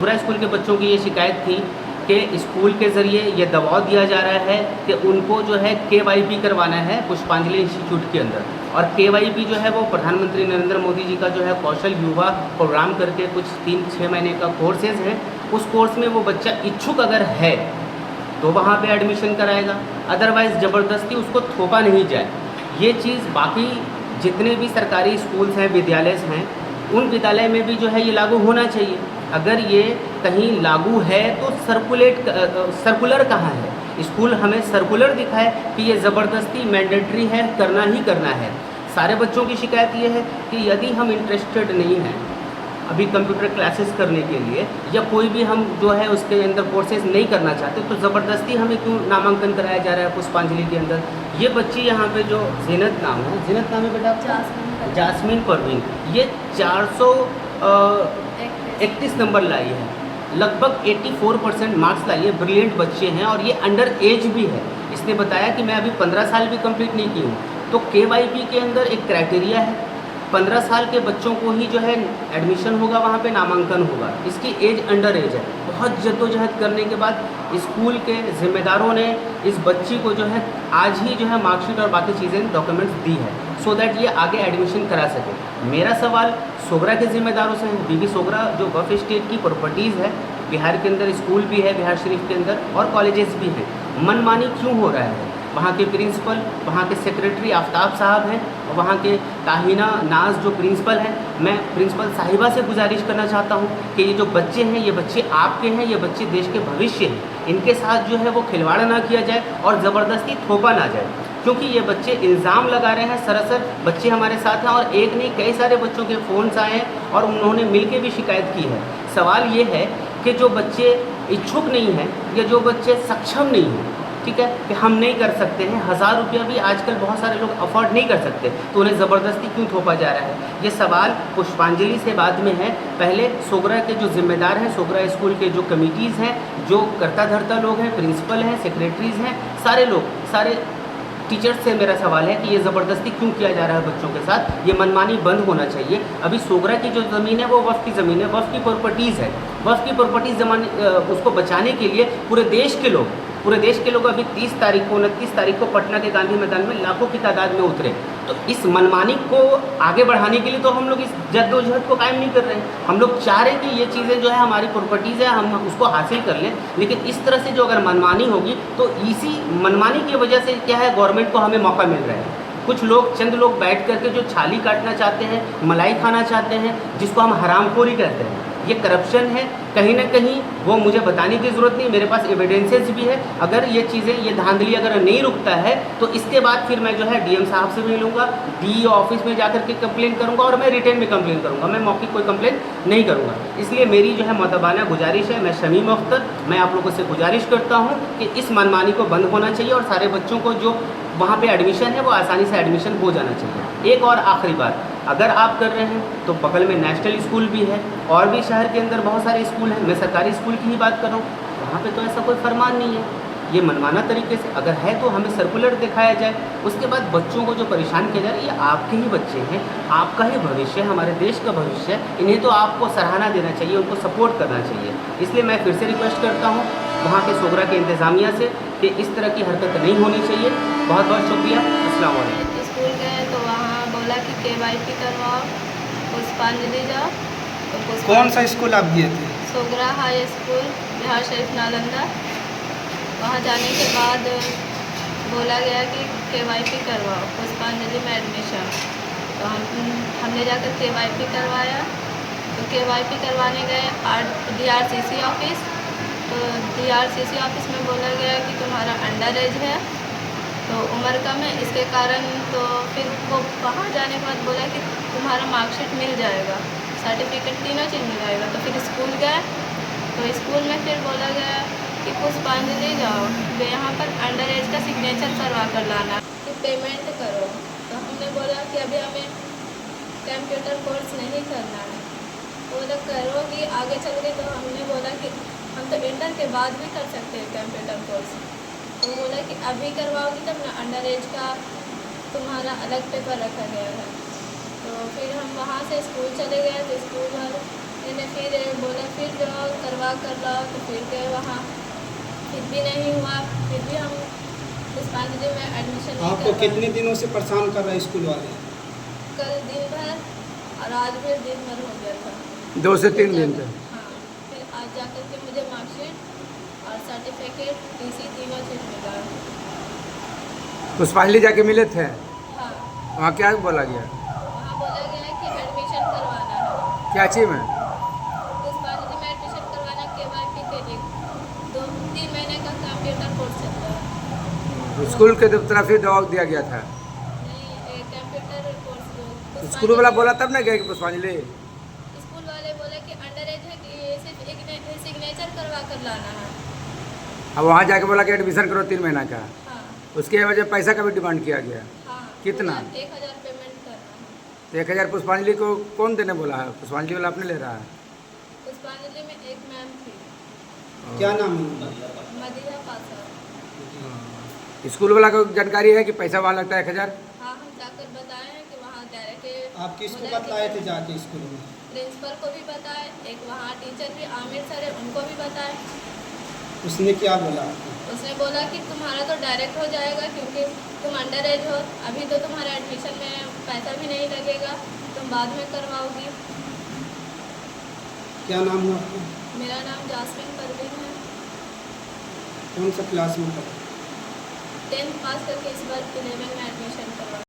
पूरा स्कूल के बच्चों की ये शिकायत थी कि स्कूल के ज़रिए ये दबाव दिया जा रहा है कि उनको जो है KYP करवाना है पुष्पांजलि इंस्टीट्यूट के अंदर। और KYP जो है वो प्रधानमंत्री नरेंद्र मोदी जी का जो है कौशल युवा प्रोग्राम करके कुछ 3-6 महीने का कोर्सेज़ है। उस कोर्स में वो बच्चा इच्छुक अगर है तो वहाँ पे एडमिशन कराएगा, अदरवाइज़ ज़बरदस्ती उसको थोपा नहीं जाए। ये चीज़ बाकी जितने भी सरकारी स्कूल्स हैं, विद्यालय हैं, उन विद्यालय में भी जो है ये लागू होना चाहिए। अगर ये कहीं लागू है तो सर्कुलर कहाँ है? स्कूल हमें सर्कुलर दिखाए कि ये ज़बरदस्ती मैंडेटरी है, करना ही करना है। सारे बच्चों की शिकायत ये है कि यदि हम इंटरेस्टेड नहीं हैं अभी कंप्यूटर क्लासेस करने के लिए, या कोई भी हम जो है उसके अंदर कोर्सेज नहीं करना चाहते, तो ज़बरदस्ती हमें क्यों नामांकन कराया जा रहा है पुष्पांजलि के अंदर। ये बच्ची यहाँ पे जो ज़ीनत नाम है, ज़ीनत नाम है बेटा आपका? जासमीन परवीन, ये 431 नंबर लाई है, लगभग 84% मार्क्स लाई है। ब्रिलियंट बच्चे हैं और ये अंडर एज भी है। इसने बताया कि मैं अभी 15 साल भी कंप्लीट नहीं की हूँ। तो KYP के अंदर एक क्राइटेरिया है, 15 साल के बच्चों को ही जो है एडमिशन होगा, वहाँ पे नामांकन होगा। इसकी एज अंडर एज है। बहुत जद्दोजहद करने के बाद स्कूल के ज़िम्मेदारों ने इस बच्ची को जो है आज ही जो है मार्कशीट और बाकी चीज़ें डॉक्यूमेंट्स दी है, सो दैट ये आगे एडमिशन करा सके। मेरा सवाल सोगरा के ज़िम्मेदारों से है। बीबी सोगरा जो वक्फ स्टेट की प्रॉपर्टीज़ है, बिहार के अंदर स्कूल भी है, बिहार शरीफ के अंदर, और कॉलेजेस भी हैं, मनमानी क्यों हो रहा है? वहाँ के प्रिंसिपल, वहाँ के सेक्रेटरी आफ्ताब साहब हैं, और वहाँ के ताहिना नाज जो प्रिंसिपल हैं। मैं प्रिंसिपल साहिबा से गुजारिश करना चाहता हूँ कि ये जो बच्चे हैं, ये बच्चे आपके हैं, ये बच्चे देश के भविष्य हैं। इनके साथ जो है वो खिलवाड़ ना किया जाए और ज़बरदस्ती थोपा ना जाए, क्योंकि ये बच्चे इल्ज़ाम लगा रहे हैं। सरासर बच्चे हमारे साथ हैं और एक नहीं कई सारे बच्चों के फ़ोन्स आए हैं और उन्होंने मिल के भी शिकायत की है। सवाल ये है कि जो बच्चे इच्छुक नहीं हैं या जो बच्चे सक्षम नहीं हैं, ठीक है, कि हम नहीं कर सकते हैं, 1000 रुपया भी आजकल बहुत सारे लोग अफोर्ड नहीं कर सकते, तो उन्हें ज़बरदस्ती क्यों थोपा जा रहा है? ये सवाल पुष्पांजलि से बाद में है। पहले सोगरा के जो ज़िम्मेदार हैं, सोगरा स्कूल के जो कमिटीज़ हैं, जो करता धरता लोग हैं, प्रिंसिपल हैं, सेक्रेटरीज़ हैं, सारे लोग, सारे टीचर्स से मेरा सवाल है कि ये ज़बरदस्ती क्यों किया जा रहा है बच्चों के साथ? ये मनमानी बंद होना चाहिए। अभी सोगरा की जो ज़मीन है वो वक्फ की ज़मीन है, वक्फ की प्रॉपर्टीज़ है। वक्फ की प्रॉपर्टीज़ उसको बचाने के लिए पूरे देश के लोग अभी 30 तारीख को 29 तारीख को पटना के गांधी मैदान में लाखों की तादाद में उतरे। तो इस मनमानी को आगे बढ़ाने के लिए तो हम लोग इस जद्दोजहद को कायम नहीं कर रहे हैं। हम लोग चाह रहे हैं कि ये चीज़ें जो है हमारी प्रॉपर्टीज़ है, हम उसको हासिल कर लें, लेकिन इस तरह से जो अगर मनमानी होगी तो इसी मनमानी की वजह से क्या है, गवर्नमेंट को हमें मौका मिल रहा है। कुछ लोग, चंद लोग बैठ करके जो छाली काटना चाहते हैं, मलाई खाना चाहते हैं, जिसको हम हरामखोरी कहते हैं, ये करप्शन है कहीं ना कहीं। वो मुझे बताने की ज़रूरत नहीं, मेरे पास एविडेंसेस भी है। अगर ये चीज़ें, ये धांधली अगर नहीं रुकता है तो इसके बाद फिर मैं जो है DM साहब से मिलूँगा, DE ऑफिस में जाकर के कंप्लेन करूँगा, और मैं रिटर्न में कंप्लेन करूँगा। मैं मौखिक कोई कंप्लेन नहीं करूँगा। इसलिए मेरी जो है मुतबाना गुजारिश है, मैं शमीम अख्तर, मैं आप लोगों से गुजारिश करता हूँ कि इस मनमानी को बंद होना चाहिए और सारे बच्चों को जो वहाँ पे एडमिशन है वो आसानी से एडमिशन हो जाना चाहिए। एक और आखिरी बात, अगर आप कर रहे हैं तो बगल में नेशनल स्कूल भी है, और भी शहर के अंदर बहुत सारे स्कूल हैं। मैं सरकारी स्कूल की ही बात कर रहा हूँ, वहाँ पे तो ऐसा कोई फरमान नहीं है। ये मनमाना तरीके से अगर है तो हमें सर्कुलर दिखाया जाए। उसके बाद बच्चों को जो परेशान किया जा रहा है, ये आपके ही बच्चे हैं, आपका ही भविष्य है, हमारे देश का भविष्य है। इन्हें तो आपको सराहना देना चाहिए, उनको सपोर्ट करना चाहिए। इसलिए मैं फिर से रिक्वेस्ट करता हूँ वहाँ के सोगरा के इंतज़ामिया से कि इस तरह की हरकत नहीं होनी चाहिए। बहुत बहुत शुक्रिया। अस्सलाम वालेकुम। स्कूल गए तो वहाँ बोला कि KYP करवाओ, पुष्पांजलि जाओ। तो कौन सा स्कूल आप गए थे? सोगरा हाई स्कूल, बिहार शरीफ नालंदा। वहाँ जाने के बाद बोला गया कि KYP करवाओ, पुष्पांजलि में एडमिशन। तो हमने जाकर KYP करवाया। तो KYP करवाने गए DRCC ऑफिस। तो DRCC ऑफिस में बोला गया कि तुम्हारा अंडर एज है, तो उम्र कम है, इसके कारण। तो फिर वो वहाँ जाने के बाद बोला कि तुम्हारा मार्कशीट मिल जाएगा, सर्टिफिकेट, तीनों चीज़ मिल जाएगा। तो फिर स्कूल गए, तो स्कूल में फिर बोला गया कि पुष्पांजलि जाओ, तो यहाँ पर अंडर एज का सिग्नेचर करवा कर लाना, कि पेमेंट करो। तो हमने बोला कि अभी हमें कंप्यूटर कोर्स नहीं करना है। वो लोग करोगी आगे चल के, तो हमने बोला कि हम तो इंटर के बाद भी कर सकते हैं कंप्यूटर कोर्स। तो बोला कि अभी करवाओगी तब ना, अंडर एज का तुम्हारा अलग पेपर रखा गया है। तो फिर हम वहाँ से स्कूल चले गए। तो स्कूल वाले मैंने फिर बोला फिर जाओ करवा कर लाओ, तो फिर गए वहाँ, फिर भी नहीं हुआ। फिर भी हम पुष्पांजलि में एडमिशन नहीं आपको करवाए। कितने दिनों से परेशान कर रहा है स्कूल वाले? कल दिन भर और आज भी दिन भर हो गया था, 2 से 3 दिन तक। हाँ, फिर आज जाकर के मुझे मार्कशीट और सर्टिफिकेट टीसी तीनों चीज़ मिला। पुष्पांजलि जाके मिले थे, हाँ, वहाँ क्या बोला गया? वहाँ बोला गया है कि एडमिशन करवाना है, क्या चीज़ में? पुष्पांजलि में एडमिशन करवाना KYP के लिए 2-3 महीने का कंप्यूटर कोर्स चलता है। स्कूल के तरफ से दबाव दिया गया था। नहीं, कंप्यूटर कोर्स स्कूल वाला बोला तब ना गया कि पुष्पांजलि? स्कूल वाले बोले कि अंडर एज है कि सिर्फ एक सिग्नेचर करवा कर लाना है। अब वहाँ जाके बोला कि एडमिशन करो 3 महीना का। हाँ, उसके वजह पैसा का भी डिमांड किया गया। हाँ, कितना? 1000 पेमेंट करना है। तो 1000 पुष्पांजलि को कौन देने बोला है? पुष्पांजलि वाला अपने ले रहा है। पुष्पांजलि में एक मैम थी, क्या नाम है उनका? मदीना पासा। स्कूल वाला को जानकारी है कि पैसा वहाँ लगता है 1000? हाँ, हम जाकर बताए हैं कि वहाँ डायरेक्ट आप किसको बतलाए थे जाके स्कूल में? प्रिंसिपल को भी बताए, एक वहाँ टीचर भी आमिर सर है उनको भी बताए। उसने क्या बोला आपको? उसने बोला कि तुम्हारा तो डायरेक्ट हो जाएगा क्योंकि तुम अंडर एज हो, अभी तो तुम्हारा एडमिशन में पैसा भी नहीं लगेगा, तुम बाद में करवाओगी। क्या नाम हुआ आपका? मेरा नाम जासमीन परवीन है। कौन सा क्लास में पढ़ा? 10th पास करके इस बार 11 में एडमिशन करवा।